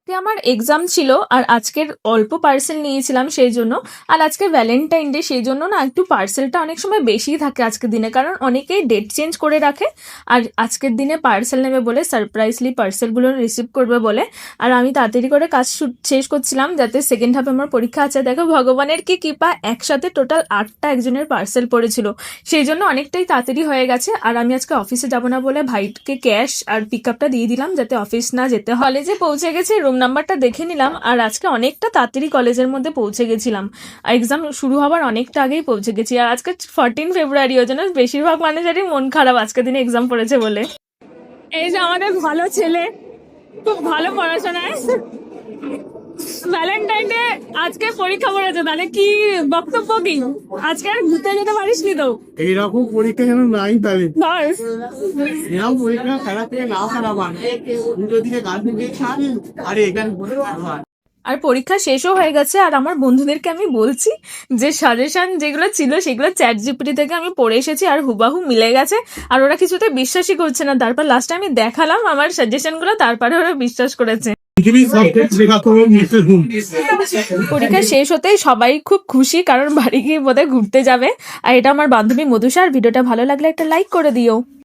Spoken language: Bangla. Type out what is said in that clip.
আমার এক্সাম ছিল আর আজকের অল্প পার্সেল নিয়েছিলাম সেই জন্য। আর আজকে ভ্যালেন্টাইন ডে, সেই জন্য না একটু পার্সেলটা অনেক সময় বেশিই থাকে আজকের দিনে, কারণ অনেকেই ডেট চেঞ্জ করে রাখে আর আজকের দিনে পার্সেল নেবে বলে, সারপ্রাইজলি পার্সেলগুলো রিসিভ করবে বলে। আর আমি তাড়াতাড়ি করে কাজ শেষ করছিলাম যাতে সেকেন্ড হাফে আমার পরীক্ষা আছে। দেখো ভগবানের কি কৃপা, একসাথে টোটাল 8টা একজনের পার্সেল পড়েছিল, সেই জন্য অনেকটাই তাড়াতাড়ি হয়ে গেছে। আর আমি আজকে অফিসে যাব না বলে ভাইকে ক্যাশ আর পিক আপটা দিয়ে দিলাম যাতে অফিস না যেতে হয়। কলেজে পৌঁছে গেছি, রুম নাম্বারটা দেখে নিলাম। আর আজকে অনেকটা তাড়াতাড়ি কলেজের মধ্যে পৌঁছে গেছিলাম, আর এক্সাম শুরু হওয়ার অনেকটা আগেই পৌঁছে গেছি। আর আজকে 14 ফেব্রুয়ারি, ওই জন্য বেশিরভাগ মানুষেরই মন খারাপ আজকে দিনে এক্সাম পড়েছে বলে। এই যে আমাদের ভালো ছেলে, খুব ভালো পড়াশোনায়, ভ্যালেন্টাইন ডে আজকে পরীক্ষা পড়েছে, তাহলে কি বক্তব্য কি? আজকে আর ঘুরতে যেতে পারিস নি তো? এইরকম পরীক্ষা যেন নাই, তাহলে ধর এরকম পরীক্ষা খেলা থেকে না খারাপ দুটো দিকে গান দিকে খান। আরে এখানে আর পরীক্ষা শেষও হয়ে গেছে। আর আমার বন্ধুদেরকে আমি বলছি যে সাজেশন যেগুলো ছিল সেগুলো চ্যাট জিপিটি থেকে আমি পড়ে এসেছি আর হুবাহু মিলে গেছে। আর ওরা কিছুতে বিশ্বাসই করছে না, তারপর লাস্টে আমি দেখালাম আমার সাজেশনগুলো, তারপরে ওরা বিশ্বাস করেছে। পরীক্ষা শেষ হতেই সবাই খুব খুশি, কারণ বাড়ি গিয়ে বোধহয় ঘুরতে যাবে। আর এটা আমার বান্ধবী মধুষা। আর ভিডিওটা ভালো লাগলে একটা লাইক করে দিও।